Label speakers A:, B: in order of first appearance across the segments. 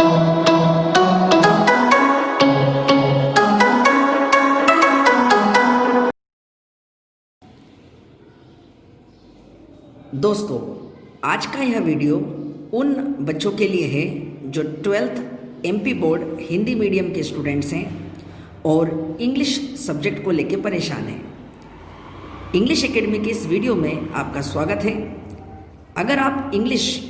A: दोस्तों, आज का यह वीडियो उन बच्चों के लिए है जो 12th MP board Hindi medium के स्टूडेंट्स हैं और इंग्लिश सब्जेक्ट को लेकर परेशान हैं। इंग्लिश एकेडमी के इस वीडियो में आपका स्वागत है। अगर आप इंग्लिश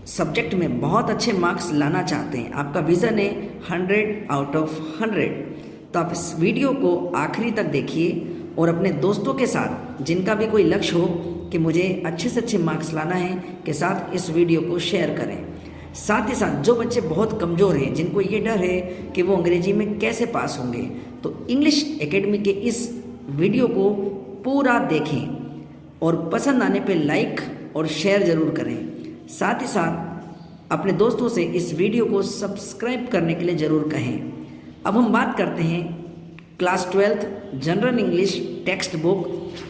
A: सब्जेक्ट में बहुत अच्छे मार्क्स लाना चाहते हैं, आपका विज़न है 100 आउट ऑफ 100, तो आप इस वीडियो को आखिरी तक देखिए और अपने दोस्तों के साथ, जिनका भी कोई लक्ष्य हो कि मुझे अच्छे से अच्छे मार्क्स लाना है, के साथ इस वीडियो को शेयर करें। साथ ही साथ जो बच्चे बहुत कमज़ोर हैं, जिनको ये डर है कि वो अंग्रेजी में कैसे पास होंगे, तो इंग्लिश एकेडमी के इस वीडियो को पूरा देखें और पसंद आने पे लाइक और शेयर ज़रूर करें। साथ ही साथ अपने दोस्तों से इस वीडियो को सब्सक्राइब करने के लिए ज़रूर कहें। अब हम बात करते हैं class 12th general English text book,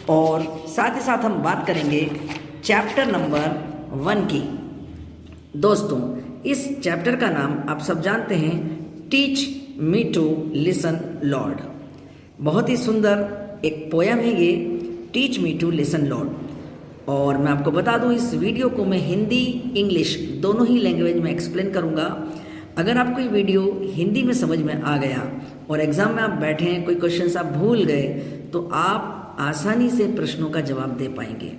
A: और साथ ही साथ हम बात करेंगे चैप्टर नंबर 1 की। दोस्तों, इस चैप्टर का नाम आप सब जानते हैं, teach me to listen lord. बहुत ही सुंदर एक पोयम है ये, teach me to listen lord. और मैं आपको बता दूं, इस वीडियो को मैं हिंदी इंग्लिश दोनों ही लैंग्वेज में एक्सप्लेन करूंगा। अगर आपको ये वीडियो हिंदी में समझ में आ गया और एग्ज़ाम में आप बैठे हैं, कोई क्वेश्चंस आप भूल गए, तो आप आसानी से प्रश्नों का जवाब दे पाएंगे।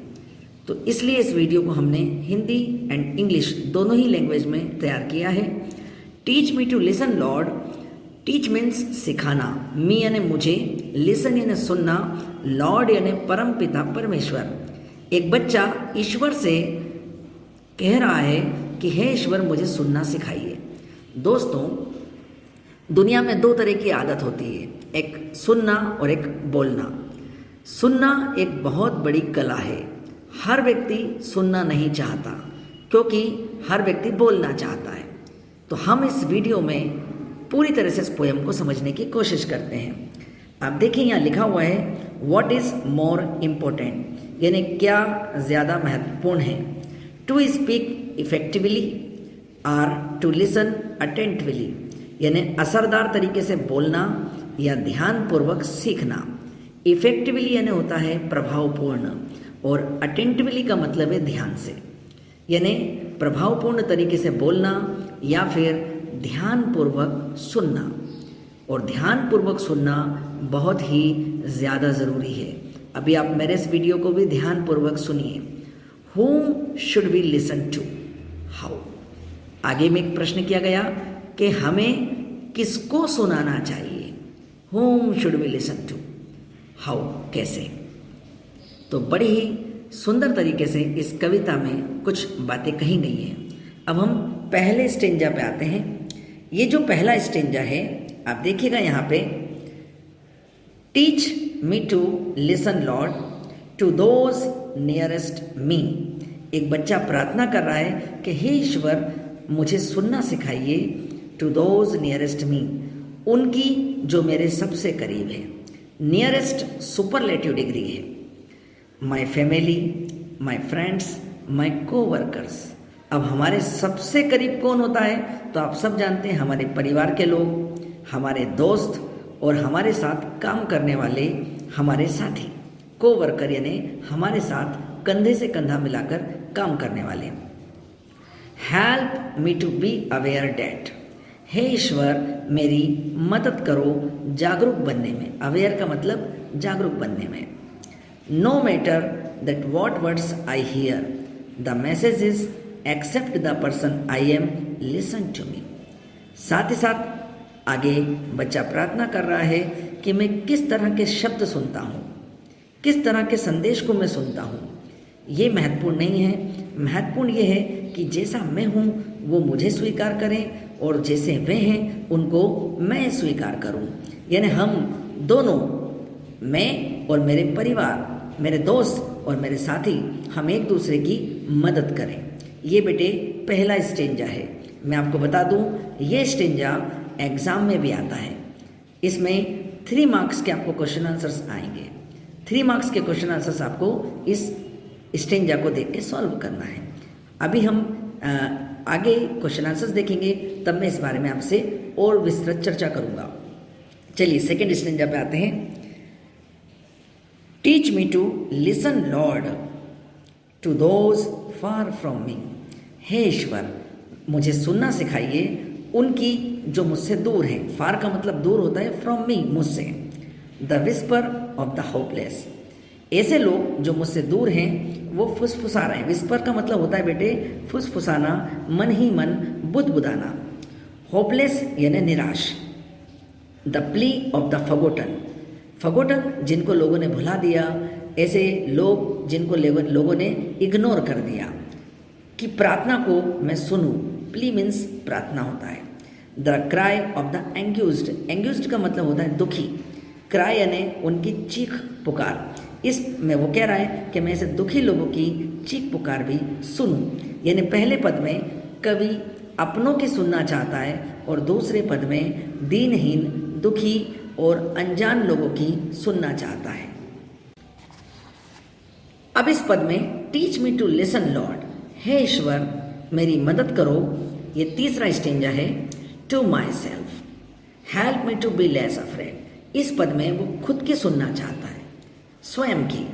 A: तो इसलिए इस वीडियो को हमने हिंदी एंड इंग्लिश दोनों ही लैंग्वेज में तैयार किया है। Teach me to listen lord. Teach means सिखाना, मी यानी मुझे, लिसन यानी सुनना, लॉर्ड यानी परम पिता परमेश्वर। एक बच्चा ईश्वर से कह रहा है कि हे ईश्वर, मुझे सुनना सिखाइए। दोस्तों, दुनिया में दो तरह की आदत होती है, एक सुनना और एक बोलना। सुनना एक बहुत बड़ी कला है। हर व्यक्ति सुनना नहीं चाहता, क्योंकि हर व्यक्ति बोलना चाहता है। तो हम इस वीडियो में पूरी तरह से इस पोयम को समझने की कोशिश करते हैं। आप देखिए, यहाँ लिखा हुआ है, व्हाट इज़ मोर इम्पोर्टेंट, यानी क्या ज़्यादा महत्वपूर्ण है, टू स्पीक इफेक्टिवली और टू लिसन अटेंटिवली, यानी असरदार तरीके से बोलना या ध्यानपूर्वक सीखना। इफेक्टिवली यानी होता है प्रभावपूर्ण, और अटेंटिवली का मतलब है ध्यान से, यानी प्रभावपूर्ण तरीके से बोलना या फिर ध्यानपूर्वक सुनना। और ध्यानपूर्वक सुनना बहुत ही ज़्यादा ज़रूरी है। अभी आप मेरे इस वीडियो को भी ध्यानपूर्वक सुनिए। whom should we listen to, how। आगे में एक प्रश्न किया गया कि हमें किसको सुनाना चाहिए, whom should we listen to, how, कैसे। तो बड़ी ही सुंदर तरीके से इस कविता में कुछ बातें कही गई हैं। अब हम पहले स्टेंजा पे आते हैं। ये जो पहला स्टेंजा है, आप देखिएगा यहाँ पे, teach me to listen Lord to those nearest me. एक बच्चा प्रार्थना कर रहा है कि हे ईश्वर, मुझे सुनना सिखाइए, टू दोज नियरेस्ट मी, उनकी जो मेरे सबसे करीब है। नियरेस्ट सुपरलेटिव डिग्री है। My family, my friends, my coworkers. अब हमारे सबसे करीब कौन होता है, तो आप सब जानते हैं, हमारे परिवार के लोग, हमारे दोस्त और हमारे साथ काम करने वाले हमारे साथी। कोवर्कर यानी हमारे साथ कंधे से कंधा मिलाकर काम करने वाले। Help me to be aware that, हे ईश्वर, मेरी मदद करो जागरूक बनने में। अवेयर का मतलब जागरूक बनने में। No matter that what words I hear, the message is accept the person I am listen to me. साथ ही साथ आगे बच्चा प्रार्थना कर रहा है कि मैं किस तरह के शब्द सुनता हूँ, किस तरह के संदेश को मैं सुनता हूँ। ये महत्वपूर्ण नहीं है। महत्वपूर्ण ये है कि जैसा मैं हूँ वो मुझे स्वीकार करें, और जैसे वे हैं उनको मैं स्वीकार करूँ। यानी हम दोनों, मैं और मेरे परिवार, मेरे दोस्त और मेरे साथी, हम एक दूसरे की मदद करें। ये बेटे पहला स्टेंजा है। मैं आपको बता दूं, ये स्टेंजा एग्ज़ाम में भी आता है। इसमें 3 मार्क्स के आपको क्वेश्चन आंसर्स आएंगे। 3 मार्क्स के क्वेश्चन आंसर्स आपको इस स्टेंजा को देख के सॉल्व करना है। अभी हम आगे क्वेश्चन आंसर्स देखेंगे तब मैं इस बारे में आपसे और विस्तृत चर्चा करूंगा। चलिए सेकेंड स्टेंजा पे आते हैं। Teach me to listen Lord to those far from me. हे ईश्वर, मुझे सुनना सिखाइए उनकी जो मुझसे दूर हैं। फार का मतलब दूर होता है, फ्रॉम मी मुझसे। The whisper of the hopeless, ऐसे लोग जो मुझसे दूर हैं वो फुसफुसा रहे हैं। विस्पर का मतलब होता है बेटे फुसफुसाना, मन ही मन बुदबुदाना। होपलेस यानी निराश। द प्ली ऑफ द फगोटन, फगोटन जिनको लोगों ने भुला दिया, ऐसे लोग जिनको लोगों ने इग्नोर कर दिया, कि प्रार्थना को मैं सुनूं। प्ली मीन्स प्रार्थना होता है। द क्राई ऑफ द एंग्यूज्ड, एंग्यूज्ड का मतलब होता है दुखी। क्राई यानी उनकी चीख पुकार। इसमें वो कह रहा है कि मैं ऐसे दुखी लोगों की चीख पुकार भी सुनूं। यानी पहले पद में कवि अपनों की सुनना चाहता है और दूसरे पद में दीनहीन, दुखी और अनजान लोगों की सुनना चाहता है। अब इस पद में teach me to listen Lord, हे ईश्वर मेरी मदद करो, ये तीसरा स्टेंजा है। To myself, help me to be less afraid. इस पद में वो खुद की सुनना चाहता है, स्वयं की।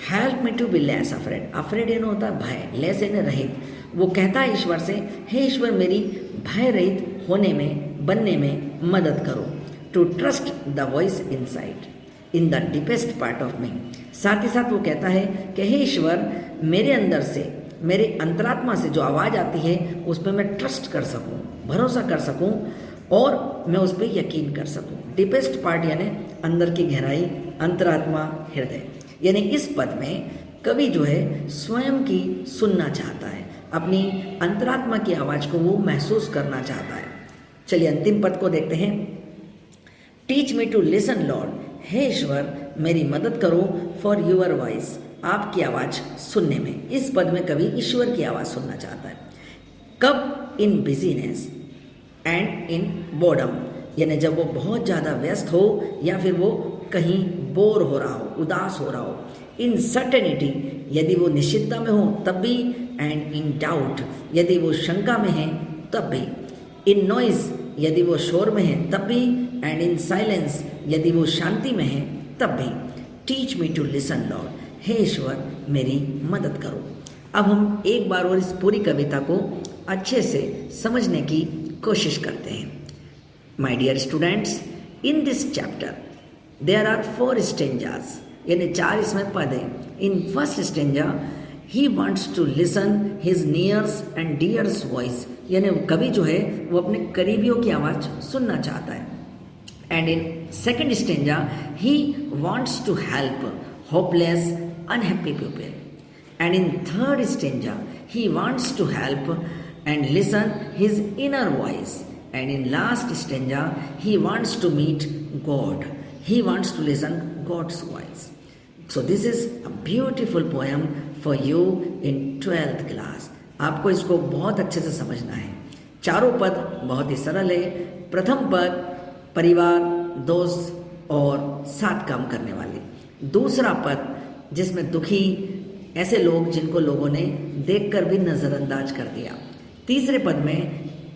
A: Help me to be less afraid, afraid यानी होता है भय, लेस यानी रहित। वो कहता है ईश्वर से, हे ईश्वर मेरी भय रहित होने में, बनने में मदद करो। To trust the voice inside in the deepest part of me. साथ ही साथ वो कहता है कि हे ईश्वर मेरे अंदर से, मेरे अंतरात्मा से जो आवाज़ आती है उस पर मैं ट्रस्ट कर सकूं, भरोसा कर सकूं और मैं उस पर यकीन कर सकूं। डीपेस्ट पार्ट यानी अंदर की गहराई, अंतरात्मा, हृदय। यानी इस पद में कवि जो है स्वयं की सुनना चाहता है, अपनी अंतरात्मा की आवाज़ को वो महसूस करना चाहता है। चलिए अंतिम पद को देखते हैं। Teach me to listen Lord, हे ईश्वर मेरी मदद करो फॉर यूअर वॉइस, आपकी आवाज़ सुनने में। इस पद में कवि ईश्वर की आवाज़ सुनना चाहता है। कब? इन बिजीनेस एंड इन बोर्डम, यानी जब वो बहुत ज़्यादा व्यस्त हो या फिर वो कहीं बोर हो रहा हो, उदास हो रहा हो। इन सर्टेनिटी, यदि वो निश्चितता में हो तब भी। एंड इन डाउट, यदि वो शंका में है तब भी। इन नॉइज, यदि वो शोर में है तब भी। एंड इन साइलेंस, यदि वो शांति में है तब भी। Teach me to listen Lord, हे ईश्वर मेरी मदद करो। अब हम एक बार और इस पूरी कविता को अच्छे से समझने की कोशिश करते हैं। My dear students, in this chapter there are 4 stanzas, यानी 4 इसमें पद हैं। In first stanza he wants to listen his nears and dears voice, यानी कवि जो है वो अपने करीबियों की आवाज़ सुनना चाहता है। And in second stanza he wants to help hopeless unhappy people. And in third stanza, he wants to help and listen his inner voice. And in last stanza, he wants to meet God. He wants to listen God's voice. So this is a beautiful poem for you in 12th class. आपको इसको बहुत अच्छे से समझना है। चारों पद बहुत ही सरल है। प्रथम पद परिवार, दोस्त और साथ काम करने वाले। दूसरा पद जिसमें दुखी, ऐसे लोग जिनको लोगों ने देखकर भी नज़रअंदाज कर दिया। तीसरे पद में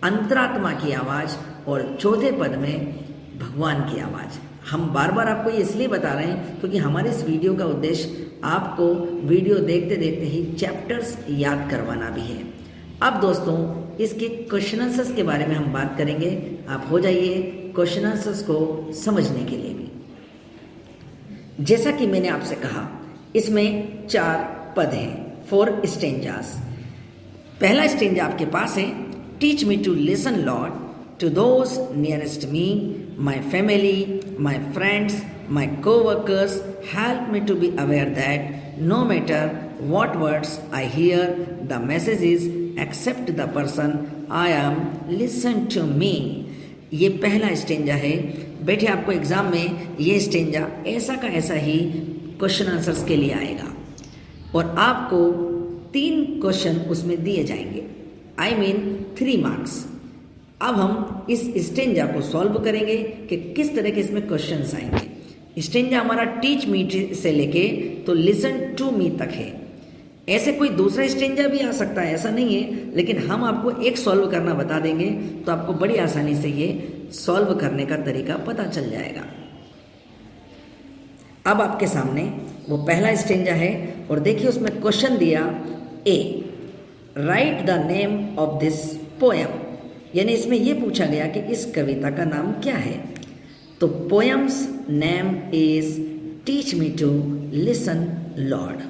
A: अंतरात्मा की आवाज़ और चौथे पद में भगवान की आवाज़। हम बार बार आपको ये इसलिए बता रहे हैं क्योंकि हमारे इस वीडियो का उद्देश्य आपको वीडियो देखते देखते ही चैप्टर्स याद करवाना भी है। अब दोस्तों इसके क्वेश्चन आंसर्स के बारे में हम बात करेंगे। आप हो जाइए क्वेश्चन आंसर्स को समझने के लिए भी। जैसा कि मैंने आपसे कहा इसमें 4 पद हैं, 4 स्टेंजास। पहला स्टेंजा आपके पास है, teach me to listen Lord to those nearest me, my family, my friends, my coworkers, help me to be aware that no matter what words I hear the message is accept the person I am listen to me. ये पहला stanza है। बेटे आपको exam में ये stanza ऐसा का ऐसा ही क्वेश्चन आंसर्स के लिए आएगा और आपको 3 क्वेश्चन उसमें दिए जाएंगे, आई मीन 3 मार्क्स। अब हम इस स्टेंजा को सॉल्व करेंगे कि किस तरह के इसमें क्वेश्चंस आएंगे। स्टेंजा हमारा टीच मी से लेके तो लिसन टू मी तक है। ऐसे कोई दूसरा स्टेंजा भी आ सकता है, ऐसा नहीं है, लेकिन हम आपको एक सॉल्व करना बता देंगे तो आपको बड़ी आसानी से ये सॉल्व करने का तरीका पता चल जाएगा। अब आपके सामने वो पहला स्टेंजा है और देखिए उसमें क्वेश्चन दिया A, write the name of this poem, यानी इसमें ये पूछा गया कि इस कविता का नाम क्या है। तो poem's name is teach me to listen lord.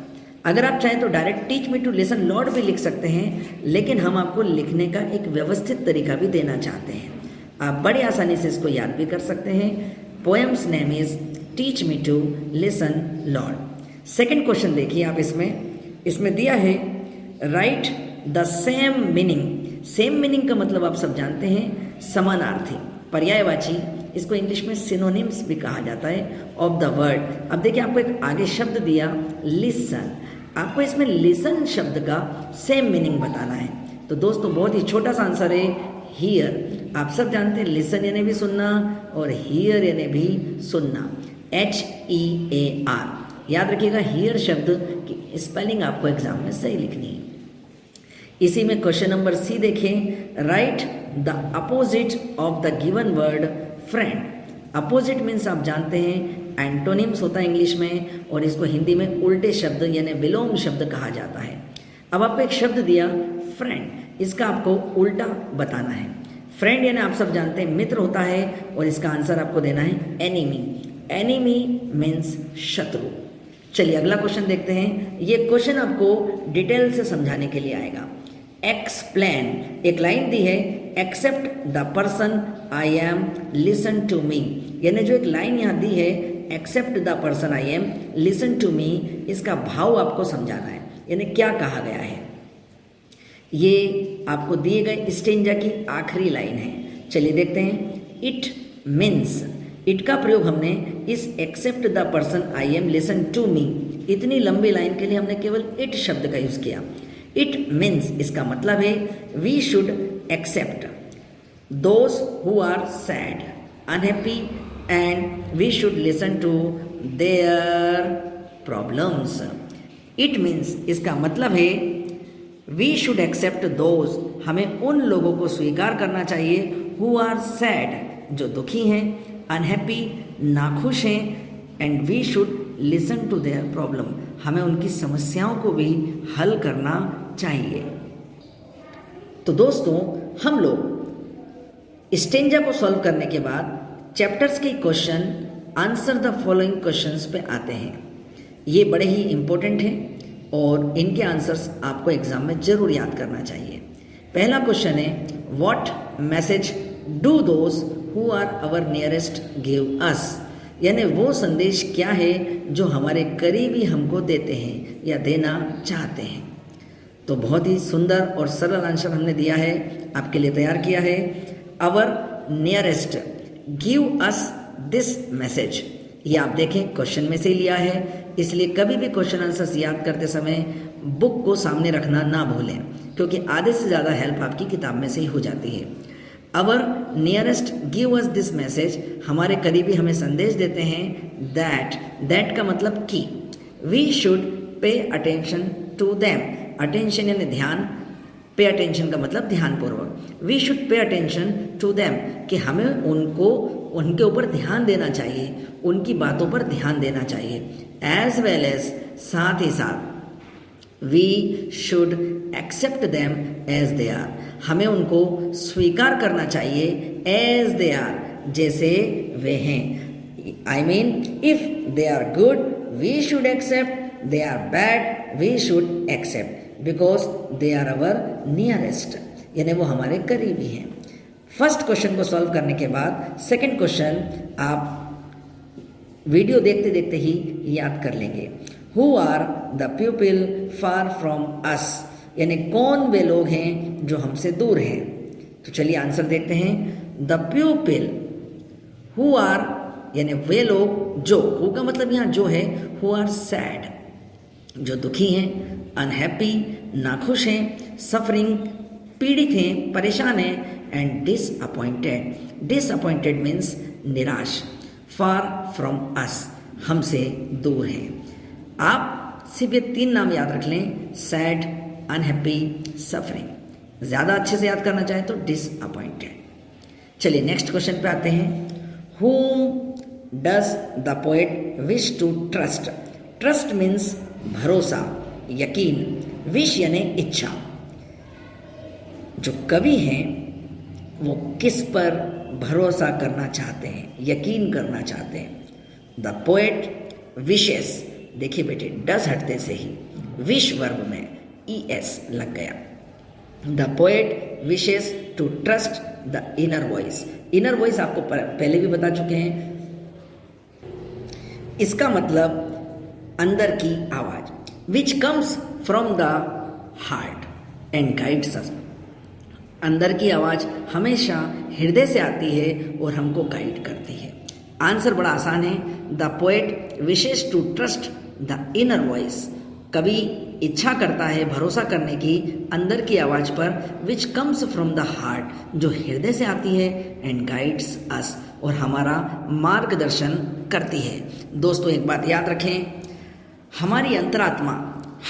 A: अगर आप चाहें तो direct teach me to listen lord भी लिख सकते हैं, लेकिन हम आपको लिखने का एक व्यवस्थित तरीका भी देना चाहते हैं। आप बड़ी आसानी से इसको याद भी कर सकते हैं। Poem's name is teach me to listen lord. Second question देखिए आप, इसमें दिया है write the same meaning. Same meaning का मतलब आप सब जानते हैं, समानार्थी, पर्यायवाची, इसको इंग्लिश में सिनोनिम्स भी कहा जाता है ऑफ द वर्ड। अब देखिए आपको एक आगे शब्द दिया लिसन, आपको इसमें लिसन शब्द का सेम मीनिंग बताना है। तो दोस्तों बहुत ही छोटा सा आंसर है हियर। आप सब जानते हैं लिसन यानी भी सुनना और हियर यानी भी सुनना, HEAR। याद रखिएगा हियर शब्द की स्पेलिंग आपको एग्जाम में सही लिखनी है। इसी में क्वेश्चन नंबर सी देखिए, right the opposite of the given word friend. Opposite means आप जानते हैं एंटोनिम्स होता है इंग्लिश में, और इसको हिंदी में उल्टे शब्द यानी विलोम शब्द कहा जाता है। अब आपको एक शब्द दिया फ्रेंड, इसका आपको उल्टा बताना है। फ्रेंड यानी आप सब जानते हैं मित्र होता है, और इसका आंसर आपको देना है एनिमी। एनिमी मीन्स शत्रु। चलिए अगला क्वेश्चन देखते हैं। ये क्वेश्चन आपको डिटेल से समझाने के लिए आएगा। एक्सप्लेन, एक लाइन दी है, accept the person I am listen to me, यानी जो एक लाइन यहाँ दी है accept the person I am listen to me, इसका भाव आपको समझाना है, यानी क्या कहा गया है। ये आपको दिए गए स्टेंजा की आखिरी लाइन है। चलिए देखते हैं। इट मीन्स, इट का प्रयोग हमने इस accept the person I am listen to me, इतनी लंबी लाइन के लिए हमने केवल इट शब्द का यूज किया। इट मीन्स, इसका मतलब है we should accept those who are sad, unhappy, and we should listen to their problems. It means, इसका मतलब है वी शुड एक्सेप्ट दोज, हमें उन लोगों को स्वीकार करना चाहिए, हु आर सैड, जो दुखी हैं, अनहैप्पी, नाखुश हैं, and we should listen to their problem, हमें उनकी समस्याओं को भी हल करना चाहिए। तो दोस्तों हम लोग स्टेंजा को सॉल्व करने के बाद चैप्टर्स के question answer the following questions पे आते हैं। ये बड़े ही इंपॉर्टेंट हैं और इनके आंसर्स आपको एग्जाम में जरूर याद करना चाहिए। पहला क्वेश्चन है, what message do those who are our nearest give us, यानी वो संदेश क्या है जो हमारे करीबी हमको देते हैं या देना चाहते हैं। तो बहुत ही सुंदर और सरल आंसर हमने दिया है, आपके लिए तैयार किया है। Our nearest give us this message, ये आप देखें क्वेश्चन में से ही लिया है, इसलिए कभी भी क्वेश्चन आंसर्स याद करते समय बुक को सामने रखना ना भूलें, क्योंकि आधे से ज़्यादा हेल्प आपकी किताब में से ही हो जाती है। Our nearest give us this message, हमारे करीबी हमें संदेश देते हैं दैट, दैट का मतलब कि, we should pay attention to them, attention यानी ध्यान, पे अटेंशन का मतलब ध्यानपूर्वक, we should pay attention to them, कि हमें उनको उनके ऊपर ध्यान देना चाहिए, उनकी बातों पर ध्यान देना चाहिए। एज वेल एज, साथ ही साथ, we should accept them as they are, हमें उनको स्वीकार करना चाहिए एज दे आर, जैसे वे हैं। I mean if they are good we should accept, they are bad we should accept, because they are our nearest, यानी वो हमारे करीबी हैं। फर्स्ट क्वेश्चन को सॉल्व करने के बाद सेकंड क्वेश्चन आप वीडियो देखते देखते ही याद कर लेंगे। Who are the people far from us, यानी कौन वे लोग हैं जो हमसे दूर हैं। तो चलिए आंसर देखते हैं। द पीपल हु आर, यानी वे लोग जो, हु का मतलब यहाँ जो है, हु आर सैड, जो दुखी हैं, अनहैप्पी, नाखुश हैं, सफरिंग, पीड़ित हैं, परेशान हैं, एंड डिसअपॉइंटेड, डिसअपॉइंटेड मीन्स निराश, फार फ्रॉम अस, हमसे दूर हैं। आप सिर्फ ये 3 नाम याद रख लें, सैड, अनहैप्पी, सफरिंग। ज़्यादा अच्छे से याद करना चाहे तो डिसअपॉइंटेड। चलिए नेक्स्ट क्वेश्चन पे आते हैं। Whom does the poet wish to trust? Trust means भरोसा, यकीन, विश यानी इच्छा। जो कवि हैं वो किस पर भरोसा करना चाहते हैं, यकीन करना चाहते हैं। द पोएट विशेस, देखिए बेटे डस हटते से ही विश वर्ब में ES लग गया। The poet wishes to trust the inner voice. Inner voice आपको पहले भी बता चुके हैं, इसका मतलब अंदर की आवाज, which comes from the heart and guides अस। अंदर की आवाज हमेशा हृदय से आती है और हमको गाइड करती है। आंसर बड़ा आसान है। The poet wishes to trust the inner voice. कवि इच्छा करता है भरोसा करने की अंदर की आवाज पर, which comes from the heart, जो हृदय से आती है, एंड गाइड्स अस, और हमारा मार्गदर्शन करती है। दोस्तों एक बात याद रखें, हमारी अंतरात्मा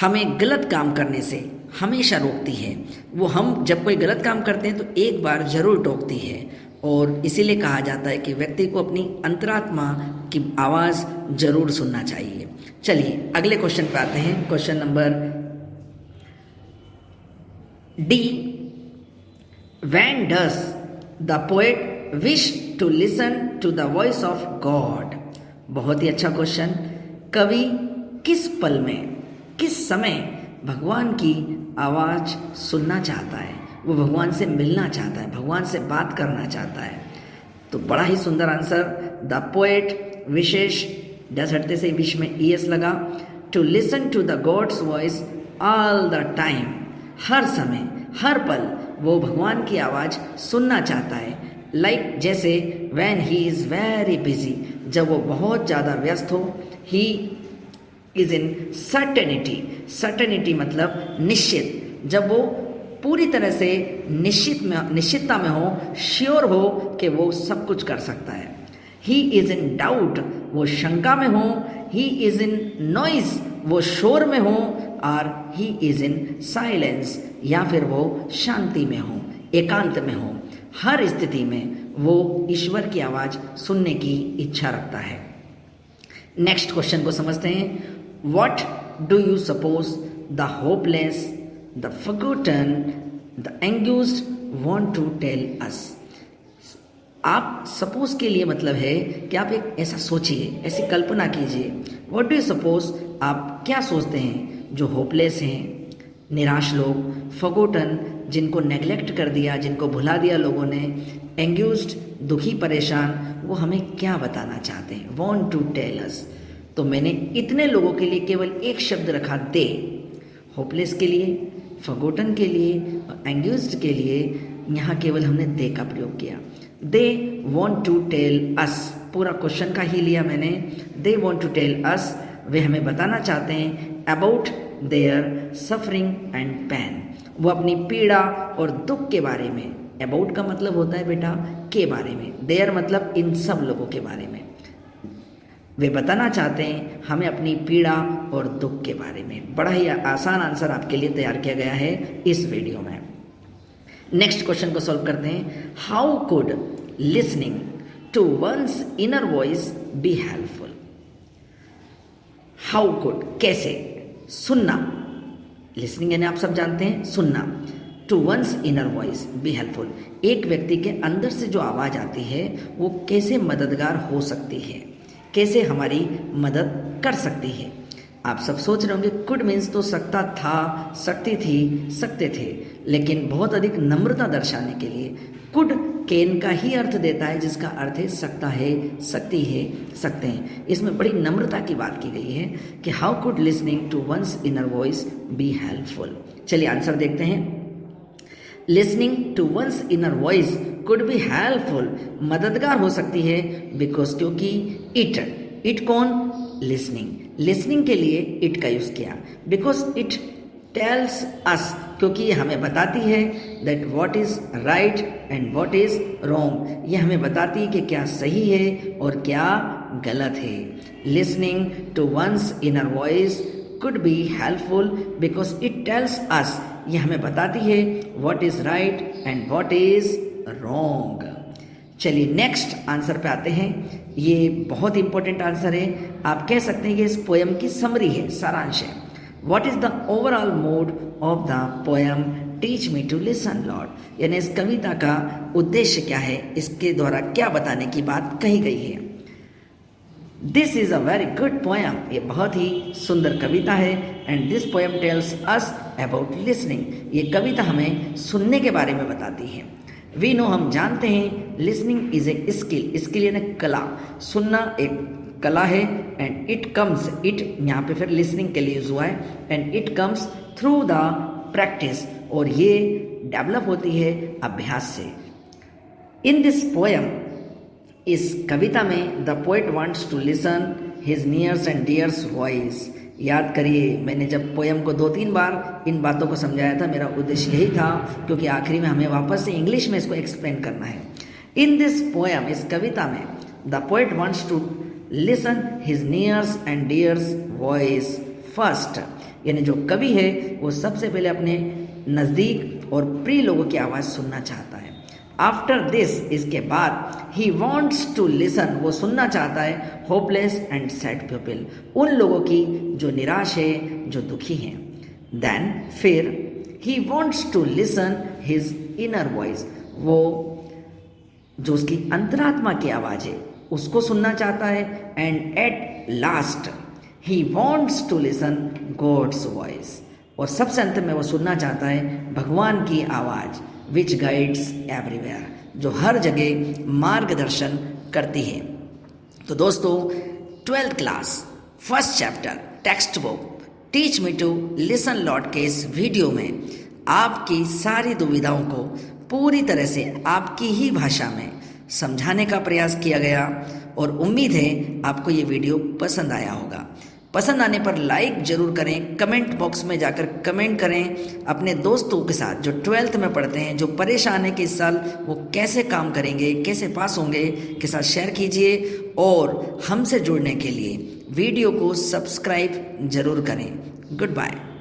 A: हमें गलत काम करने से हमेशा रोकती है। वो हम जब कोई गलत काम करते हैं तो एक बार जरूर टोकती है, और इसीलिए कहा जाता है कि व्यक्ति को अपनी अंतरात्मा की आवाज़ जरूर सुनना चाहिए। चलिए अगले क्वेश्चन पे आते हैं। Question number D, when does the poet wish to listen to the voice of God? बहुत ही अच्छा क्वेश्चन। कवि किस पल में, किस समय भगवान की आवाज़ सुनना चाहता है, वो भगवान से मिलना चाहता है, भगवान से बात करना चाहता है? तो बड़ा ही सुंदर answer, the poet wishes does हटते से विश में ES लगा, to listen to the God's voice all the time, हर समय हर पल वो भगवान की आवाज़ सुनना चाहता है। लाइक जैसे when he is very busy, जब वो बहुत ज़्यादा व्यस्त हो, he is in certainty, certainty मतलब निश्चित, जब वो पूरी तरह से निश्चितता में हो, श्योर हो कि वो सब कुछ कर सकता है। ही इज़ इन डाउट, वो शंका में हो, ही इज़ इन नॉइज, वो शोर में हो, और ही इज़ इन साइलेंस, या फिर वो शांति में हो, एकांत में हो। हर स्थिति में वो ईश्वर की आवाज़ सुनने की इच्छा रखता है। नेक्स्ट क्वेश्चन को समझते हैं। What do you suppose the hopeless, the forgotten, the anguished want to tell us? आप सपोज के लिए मतलब है कि आप एक ऐसा सोचिए, ऐसी कल्पना कीजिए। व्हाट डू यू सपोज, आप क्या सोचते हैं? जो होपलेस हैं, निराश लोग, फॉरगॉटन जिनको नेग्लेक्ट कर दिया, जिनको भुला दिया लोगों ने, एंग्यूस्ड दुखी परेशान, वो हमें क्या बताना चाहते हैं? Want to tell us. तो मैंने इतने लोगों के लिए केवल एक शब्द रखा, दे। होपलेस के लिए, फॉरगॉटन के लिए, एंग्यूस्ड के लिए यहाँ केवल हमने दे का प्रयोग किया। They want to tell us, पूरा क्वेश्चन का ही लिया मैंने। They want to tell us, वे हमें बताना चाहते हैं about their suffering and pain, वो अपनी पीड़ा और दुख के बारे में। अबाउट का मतलब होता है बेटा के बारे में, देयर मतलब इन सब लोगों के बारे में। वे बताना चाहते हैं हमें अपनी पीड़ा और दुख के बारे में। बड़ा ही आसान आंसर आपके लिए तैयार किया गया है इस वीडियो में। नेक्स्ट क्वेश्चन को सॉल्व करते हैं। How could listening to one's inner voice be helpful? How could, कैसे, सुनना, लिसनिंग यानी आप सब जानते हैं सुनना, to one's inner voice be helpful, एक व्यक्ति के अंदर से जो आवाज़ आती है वो कैसे मददगार हो सकती है, कैसे हमारी मदद कर सकती है। आप सब सोच रहे होंगे कुड मीन्स तो सकता था, सकती थी, सकते थे, लेकिन बहुत अधिक नम्रता दर्शाने के लिए कुड कैन का ही अर्थ देता है, जिसका अर्थ है सकता है, सकती है, सकते हैं। इसमें बड़ी नम्रता की बात की गई है कि how could listening to one's inner voice be helpful. चलिए आंसर देखते हैं। Listening to one's inner voice could be helpful, मददगार हो सकती है, बिकॉज क्योंकि इट कौन, लिसनिंग के लिए इट का यूज़ किया, बिकॉज इट टेल्स अस, क्योंकि ये हमें बताती है that what is right and what is wrong, ये हमें बताती है कि क्या सही है और क्या गलत है। Listening to one's inner voice could be helpful because it tells us, ये हमें बताती है what is right and what is wrong। चलिए नेक्स्ट आंसर पे आते हैं। ये बहुत इंपॉर्टेंट आंसर है, आप कह सकते हैं कि इस पोएम की समरी है, सारांश है। What is the overall mood of the poem teach me to listen Lord, यानी इस कविता का उद्देश्य क्या है, इसके द्वारा क्या बताने की बात कही गई है। This is a very good poem, ये बहुत ही सुंदर कविता है। And this poem tells us about listening, ये कविता हमें सुनने के बारे में बताती है। वी नो, हम जानते हैं, listening is a skill, skill यानी कला, सुनना एक कला है। एंड इट कम्स, इट यहाँ पे फिर लिसनिंग के लिए यूज हुआ है, and it comes through the practice, और ये डेवलप होती है अभ्यास से। इन दिस पोएम, इस कविता में the poet wants to listen his nears and dears voice. याद करिए, मैंने जब पोएम को 2-3 बार इन बातों को समझाया था, मेरा उद्देश्य यही था, क्योंकि आखिरी में हमें वापस से इंग्लिश में इसको एक्सप्लेन करना है। इन दिस पोएम, इस कविता में the poet wants to listen his nears and dears voice first, यानी जो कवि है वो सबसे पहले अपने नज़दीक और प्रिय लोगों की आवाज़ सुनना चाहता है। आफ्टर दिस, इसके बाद, ही वॉन्ट्स टू लिसन, वो सुनना चाहता है होपलेस एंड सैड पीपल, उन लोगों की जो निराश है, जो दुखी हैं। देन फिर he wants to listen his inner voice, वो जो उसकी अंतरात्मा की आवाज़ है उसको सुनना चाहता है। And at last he wants to listen God's voice, और सबसे अंत में वो सुनना चाहता है भगवान की आवाज़, विच गाइड्स एवरीवेयर, जो हर जगह मार्गदर्शन करती है। तो दोस्तों, 12th class first chapter text book teach me to listen Lord के इस वीडियो में आपकी सारी दुविधाओं को पूरी तरह से आपकी ही भाषा में समझाने का प्रयास किया गया, और उम्मीद है आपको ये वीडियो पसंद आया होगा। पसंद आने पर लाइक ज़रूर करें, कमेंट बॉक्स में जाकर कमेंट करें, अपने दोस्तों के साथ जो 12th में पढ़ते हैं, जो परेशान है कि इस साल वो कैसे काम करेंगे, कैसे पास होंगे, के साथ शेयर कीजिए। और हमसे जुड़ने के लिए वीडियो को सब्सक्राइब ज़रूर करें। Good bye.